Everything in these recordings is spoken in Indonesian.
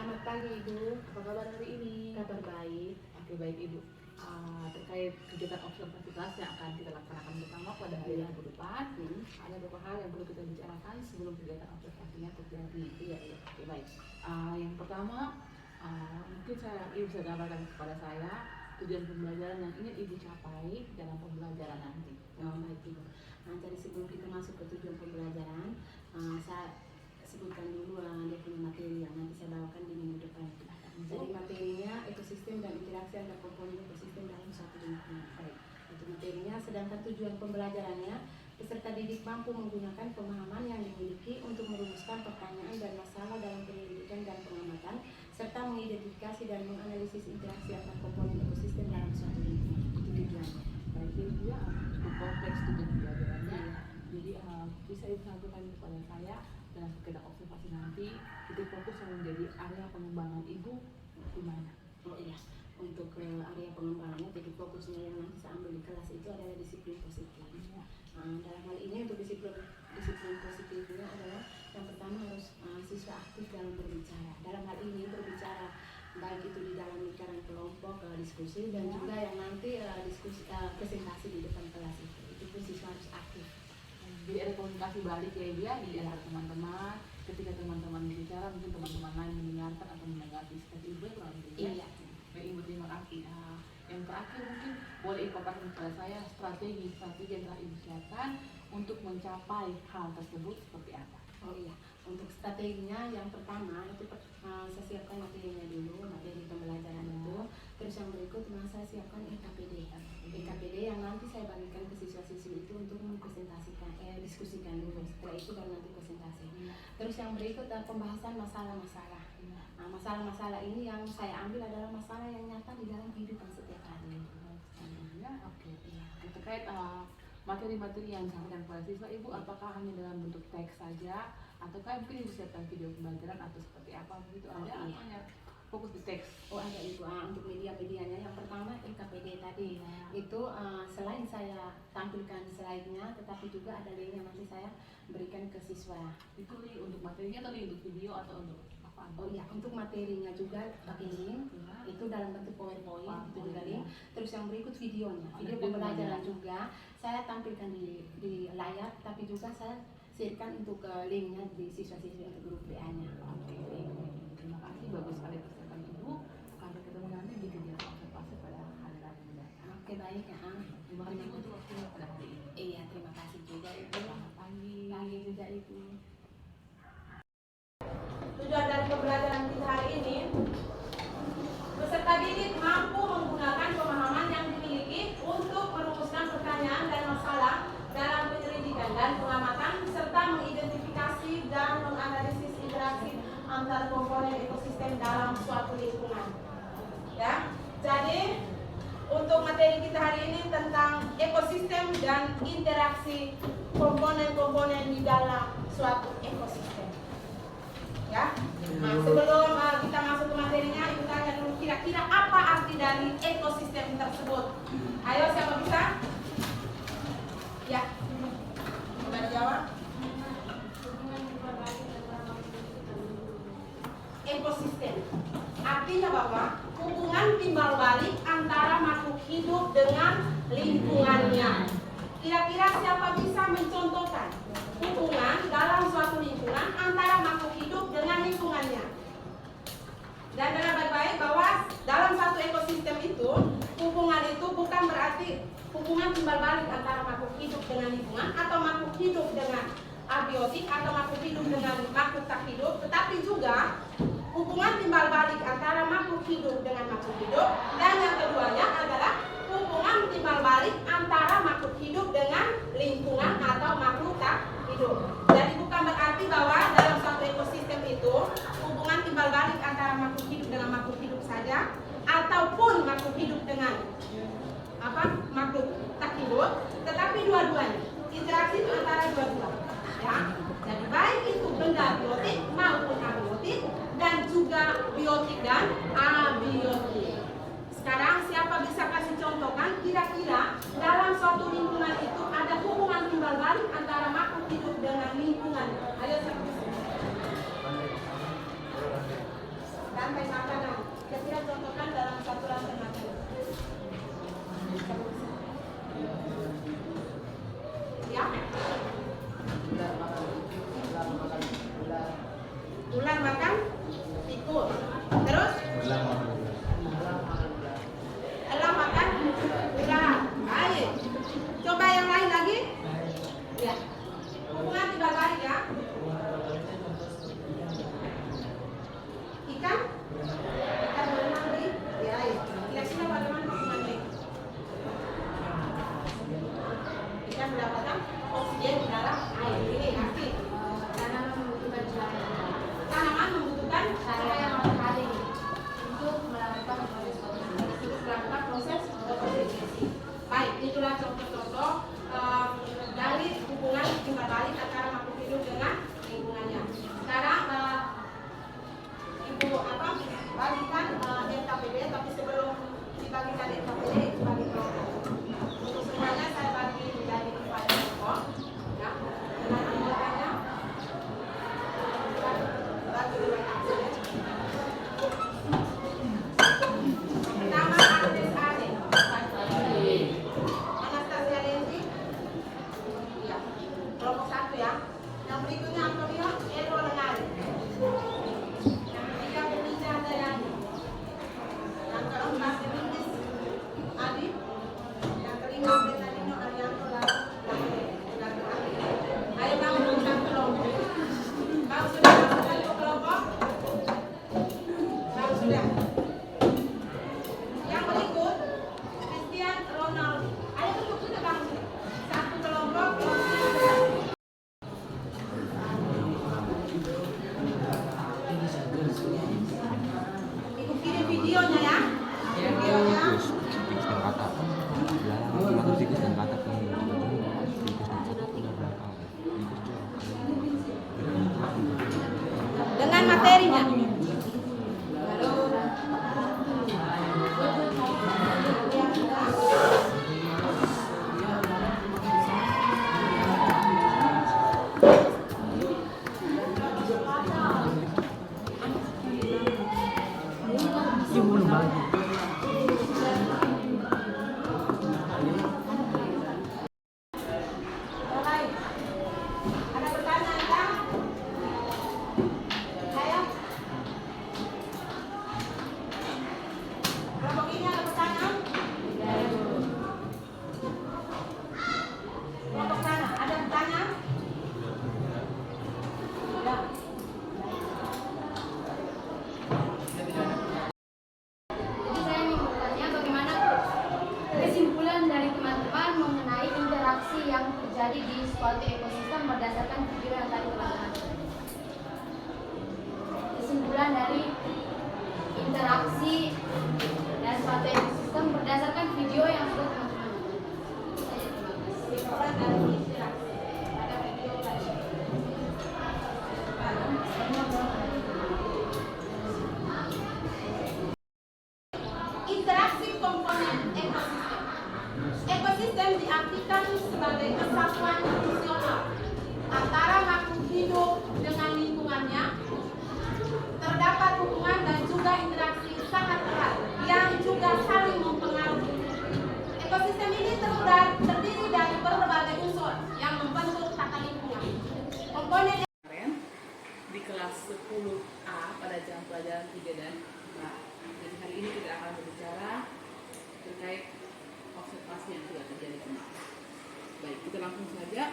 Selamat pagi Ibu. Apa kabar hari ini? Kabar baik. Oke, baik Ibu. Terkait kegiatan observasi kelas yang akan kita laksanakan bersama pada hari Rabu depan, ada beberapa hal yang perlu kita bicarakan sebelum kegiatan observasinya terjadi. Iya. Oke, baik. Yang pertama, mungkin Ibu bisa gambarkan kepada saya tujuan pembelajaran yang ingin Ibu capai dalam pembelajaran nanti. Baik Ibu. Jadi sebelum kita masuk ke tujuan pembelajaran, saya sebutkan dulu dia punya materi yang nanti saya bawakan di minggu depan. Jadi materinya ekosistem dan interaksi antar komponen ekosistem dalam suatu lingkungan. Baik. Itu materinya, sedangkan tujuan pembelajarannya peserta didik mampu menggunakan pemahaman yang dimiliki untuk merumuskan pertanyaan dan masalah dalam penyelidikan dan pengamatan, serta mengidentifikasi dan menganalisis interaksi antar komponen ekosistem dalam suatu lingkungan. Itu tujuannya. Baik, Ibu ya, cukup kompleks tujuan pembelajarannya. Jadi bisa Ibu sampaikan kepada saya dalam kegiatan observasi nanti, titik fokus yang menjadi area pengembangan Ibu di mana? Oh iya, untuk area pengembangannya, titik fokusnya yang nanti saya ambil di kelas itu adalah disiplin positif. Dalam hal ini untuk disiplin positifnya adalah yang pertama harus siswa aktif dalam berbicara. Dalam hal ini berbicara baik itu di dalam lingkaran kelompok, diskusi, dan juga yang nanti diskusi presentasi di depan kelas itu pun siswa harus aktif. Jadi ada komunikasi balik ya Ibu ya di antara teman-teman. Ketika teman-teman berbicara, mungkin teman-teman lain mendengarkan atau menanggapi. Seperti Ibu ya kurang lebih ya. Iya. Baik Ibu, terima kasih. Yang terakhir mungkin boleh Ibu paparkan kepada saya strategi yang telah Ibu siapkan untuk mencapai hal tersebut seperti apa? Oh iya, untuk strateginya yang pertama itu saya siapkan materinya dulu, materi pembelajaran itu. Terus yang berikut saya siapkan EKPD. EKPD yang nanti saya bagikan ke siswa-siswi itu untuk mempresentasikan, diskusikan dulu. Setelah itu baru nanti presentasi. Terus yang berikut pembahasan masalah-masalah. Masalah-masalah ini yang saya ambil adalah masalah yang nyata di dalam kehidupan setiap hari. Oke. Terkait materi-materi yang disampaikan kepada siswa, Ibu apakah hanya dalam bentuk teks saja, ataukah mungkin Ibu siapkan video pembelajaran atau seperti apa begitu? Ada atau hanya fokus di teks? Oh ada Ibu. Untuk media-medianya yang pertama EKPD tadi. Itu selain saya tampilkan slide-nya, tetapi juga ada link yang nanti saya berikan ke siswa. Itu untuk materinya atau untuk video atau untuk apa? Oh iya, untuk materinya juga pakai link. Itu dalam bentuk PowerPoint, itu juga link. Terus yang berikut videonya, video pembelajaran juga saya tampilkan di layar, tapi juga saya share-kan untuk linknya di siswa-siswi untuk grup WA-nya. Terima kasih, bagus sekali persiapan Ibu. Sampai ketemu nanti di kegiatan observasi pada hari Rabu mendatang. Oke, baik ya. Terima kasih Ibu untuk waktunya pada hari ini. Iya, terima kasih juga Ibu. Selamat pagi. Pagi juga Ibu. Tujuan dari pembelajaran kita hari ini, peserta didik mampu menggunakan pemahaman yang dimiliki untuk merumuskan pertanyaan dan masalah dalam penyelidikan dan pengamatan, serta mengidentifikasi dan menganalisis interaksi antar komponen ekosistem dalam suatu lingkungan. Ya, jadi untuk materi kita hari ini tentang ekosistem dan interaksi komponen-komponen di dalam suatu ekosistem. Ya, sebelum kita masuk ke materinya, Ibu tanya dulu kira-kira apa arti dari ekosistem tersebut. Ayo siapa bisa? Ya, coba jawab. Ekosistem artinya bahwa hubungan timbal balik antara makhluk hidup dengan lingkungannya. Kira-kira siapa bisa mencontohkan hubungan dalam suatu lingkungan antara makhluk hidup dengan lingkungannya? Dan dengar baik-baik bahwa dalam satu ekosistem itu, hubungan itu bukan berarti hubungan timbal balik antara makhluk hidup dengan lingkungan, atau makhluk hidup dengan abiotik, atau makhluk hidup dengan makhluk tak hidup, tetapi juga hubungan timbal balik antara makhluk hidup dengan makhluk hidup, dan yang keduanya adalah hubungan timbal balik antara makhluk hidup dengan lingkungan atau makhluk tak hidup. Jadi bukan berarti bahwa dalam suatu ekosistem itu hubungan timbal balik antara makhluk hidup dengan makhluk hidup saja, ataupun makhluk hidup dengan makhluk tak hidup, tetapi dua-duanya. Interaksi itu antara dua-duanya. Ya. Jadi baik itu benda biotik maupun abiotik, dan juga biotik dan abiotik. Sekarang siapa bisa kasih contohkan kira-kira dalam suatu lingkungan itu ada hubungan timbal balik antara makhluk hidup dengan lingkungan. Ayo siapa bisa? Ya. Ular makan tikus. Terus? Elang makan ular. Ayo. Coba yang lain lagi. Ya. Hubungan timbal balik ya. Ikan? Ikan berenang di air. Kira-kira bagaimana hubungannya? Ikan mendapatkan oksigen di dalam air. Ini nanti. Tanaman membutuhkan cahaya. Tanaman membutuhkan Cahaya matahari untuk melakukan proses fotosintesa. baik. Itulah contoh-contoh dari hubungan timbal balik antara makhluk hidup dengan lingkungannya. Sekarang Ibu bagikan NKPD, tapi sebelum dibagikan NKPD itu bagi kelompok. Untuk semuanya saya bagi menjadi 4 kelompok. Ya, dengan anggotanya bagi 2 kelompok. Pertama Agnes Ade, Anastasia Lenzi, ya, kelompok 1 ya. Yang berikutnya Antonio Edo Lenari. Yang ketiga Benita Handayani. Yang keempat Denis Adi. Yang kelima Bernardino Arianto lalu ayo bangun untuk kelompok. Bang sudah masuk ke kelompok? Bang sudah. Yang berikut Christian Ronald. Ayo duduk sudah bang sudah. Satu kelompok. Ibu kirim videonya ya. Videonya. Tikus dan katak. Atau tikus dan katak yang tikus dan katak udah belakang. Dengan materinya. Mulai. Ada pertanyaan kan? Ayo. Kelompok ini ada pertanyaan? Kelompok sana ada pertanyaan? Ya. Jadi saya ingin bertanya bagaimana kesimpulan dari teman-teman mengenai interaksi yang terjadi di suatu ekosistem berdasarkan video yang tadi teman-teman. Kesimpulan dari interaksi dan suatu ekosistem berdasarkan video yang sudah teman-teman nonton. Itu saja, terima kasih. Kesimpulan dari interaksi pada video tadi. Interaksi komponen ekosistem. Ekosistem diartikan sebagai kesatuan fungsional antara makhluk hidup dengan lingkungannya. Terdapat hubungan dan juga interaksi sangat erat yang juga saling mempengaruhi. Ekosistem ini terdiri dari berbagai unsur yang membentuk tata lingkungan. Komponen Kemarin di kelas 10A pada jam pelajaran 3 dan 4. Jadi hari ini kita akan berbicara terkait observasi yang sudah terjadi kemarin. Baik, kita langsung saja.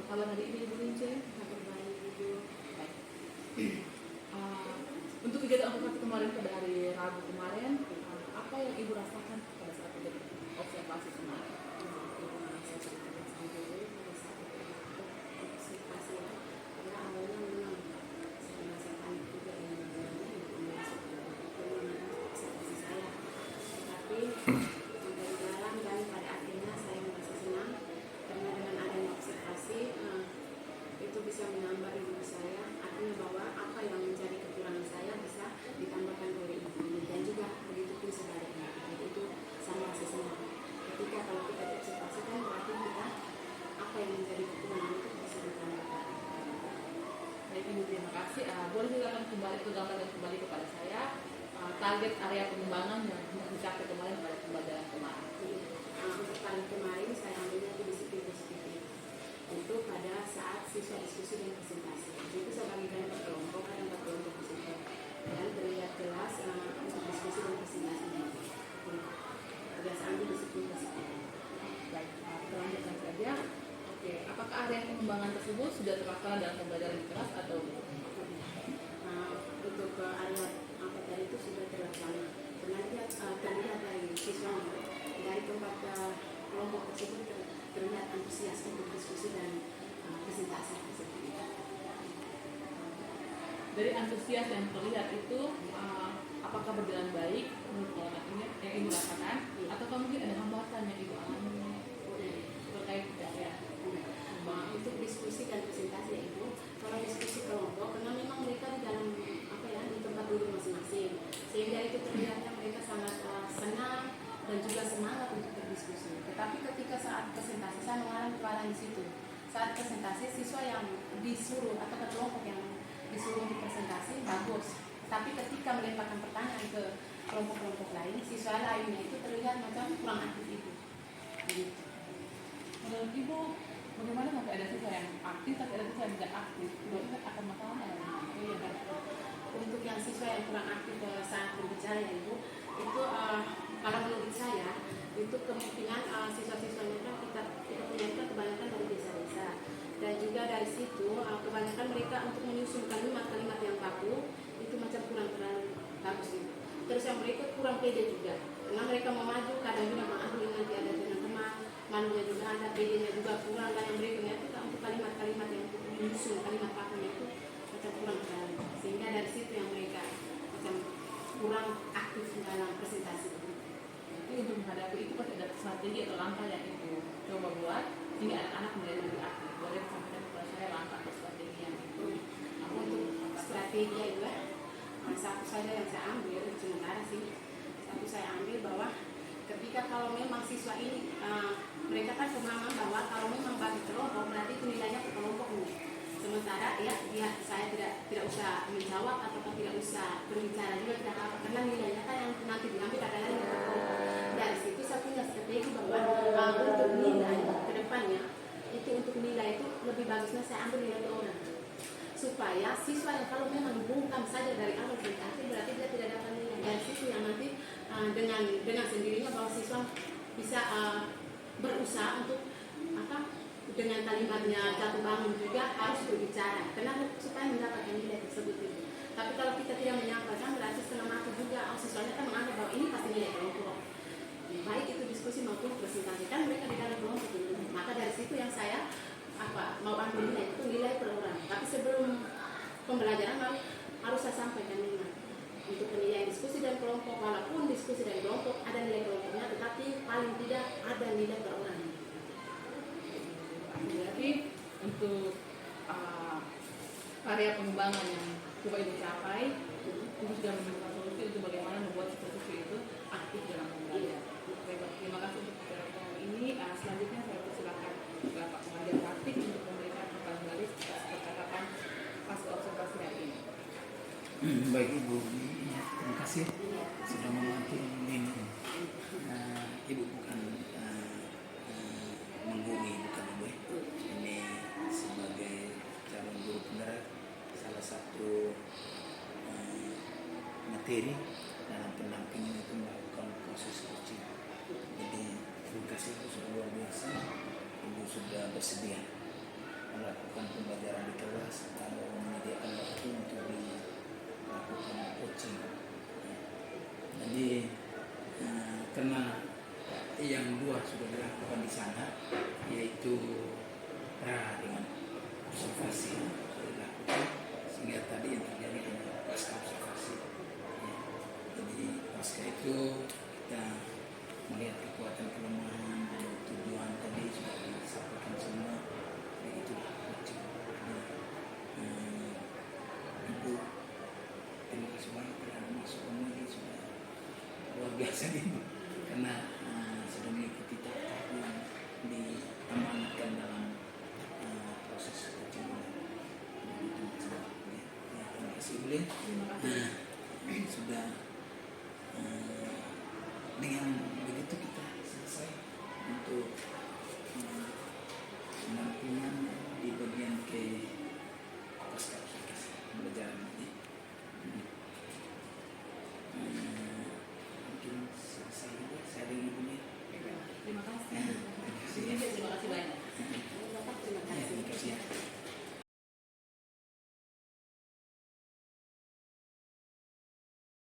Kalau hari ini Ibu Lince, baik. Untuk kegiatan observasi kemarin pada hari Rabu kemarin, apa yang Ibu rasakan pada saat terjadi observasi kemarin? Terima kasih. Boleh silakan kembali ke gambar dan kembali kepada saya. Target area pengembangan yang dicapai kemarin pada pembelajaran kemarin. paling kemarin area pengembangan tersebut sudah terlaksana dalam pembelajaran di kelas atau belum? Untuk area apa tadi itu sudah terlaksana. Terlihat dari siswanya, dari tempat kelompok tersebut terlihat antusias untuk diskusi dan presentasi tersebut. Dari antusias yang terlihat itu, apakah berjalan baik menurut kelompok ini yang ibu rasakan, ataukah mungkin ada hambatan yang ibu alami terkait ya? Untuk diskusi dan presentasi ya Ibu, kalau diskusi kelompok karena memang mereka di dalam apa ya di tempat duduk masing-masing, sehingga itu terlihatnya mereka sangat senang dan juga semangat untuk berdiskusi. Tetapi ketika saat presentasi saya mengalami kelelahan di situ. Saat presentasi siswa yang disuruh atau kelompok yang disuruh untuk presentasi bagus, tapi ketika melemparkan pertanyaan ke kelompok-kelompok lain, siswa lainnya itu terlihat macam kurang aktif itu. Gitu. Menurut ibu, bagaimana sampai ada siswa yang aktif tapi ada siswa yang tidak aktif? Berarti akan masalah ya? Iya, kan? Untuk yang siswa yang kurang aktif saat berbicara ya Ibu, itu kalau menurut saya itu kemungkinan siswa-siswanya kan kita punya itu kebanyakan dari desa-desa, dan juga dari situ kebanyakan mereka untuk menyusun kalimat-kalimat yang baku itu macam kurang terlalu bagus itu. Terus yang mereka kurang pede juga, karena mereka mau maju kadang juga mengaku nanti ada teman-teman, malunya juga ada, pedenya juga kurang, dan yang mereka itu untuk kalimat-kalimat yang untuk menyusun kalimat bakunya itu macam kurang terlalu, sehingga dari situ yang mereka macam kurang aktif dalam presentasi itu. Jadi untuk menghadapi itu pasti ada strategi atau langkah yang ibu coba buat sehingga anak-anak menjadi lebih aktif. Boleh disampaikan kepada saya langkah atau strategi yang itu? Untuk strategi juga satu saja yang saya ambil sementara sih, satu saya ambil bahwa ketika kalau memang siswa ini mereka kan pemahaman bahwa kalau memang bagi kelompok berarti itu nilainya ke kelompok ini. Sementara ya saya tidak usah menjawab atau tidak usah berbicara juga tidak apa, karena nilainya kan yang nanti diambil adalah nilai kelompok. Dari situ saya punya strategi bahwa untuk nilai ke depannya itu untuk nilai itu lebih bagusnya saya ambil nilai orang, supaya siswa yang kalau memang bungkam saja dari awal sampai akhir berarti dia tidak dapat nilai. Dari situ yang nanti dengan sendirinya bahwa siswa bisa berusaha untuk apa dengan kalimatnya jatuh bangun juga harus berbicara, karena supaya mendapatkan nilai tersebut itu. Tapi kalau kita tidak menyampaikan berarti setengah mati juga siswanya kan menganggap bahwa ini pasti nilai kelompok. Baik itu diskusi maupun presentasi kan mereka di dalam kelompok itu. Maka dari situ yang saya mau ambil nilai itu nilai per orang. Tapi sebelum pembelajaran harus saya sampaikan nilai untuk penilaian diskusi dan kelompok. Walaupun diskusi dan kelompok ada nilai kelompoknya, tetapi paling tidak ada nilai per orang. Berarti untuk area pengembangan yang coba ibu capai itu sudah menemukan solusi untuk bagaimana membuat siswa itu aktif dalam pembelajaran. Baik, terima kasih untuk pertemuan ini. Selanjutnya saya persilakan Bapak Pengajar Praktik untuk memberikan kembali percakapan pasca observasi hari ini. Baik Ibu, terima kasih sudah membantu ini. Ibu bukan menggurui, bukan Ibu. Ini sebagai calon guru penggerak salah satu materi dalam pendampingan itu melakukan proses coaching. Jadi terima kasih Ibu sudah luar biasa. Ibu sudah bersedia melakukan pembelajaran di kelas atau menyediakan waktu untuk melakukan coaching. Jadi karena yang dua sudah dilakukan di sana, yaitu dengan observasi sudah dilakukan, sehingga tadi yang terjadi adalah pasca observasi. Jadi pasca itu kita melihat kekuatan kelemahan dan tujuan tadi sudah disampaikan semua, yaitu coaching. Ibu terima kasih banyak telah masuk ini sudah luar biasa Ibu, karena sudah mengikuti tahap yang diamanatkan dalam proses coaching. Terima kasih Ibu. Sudah dengan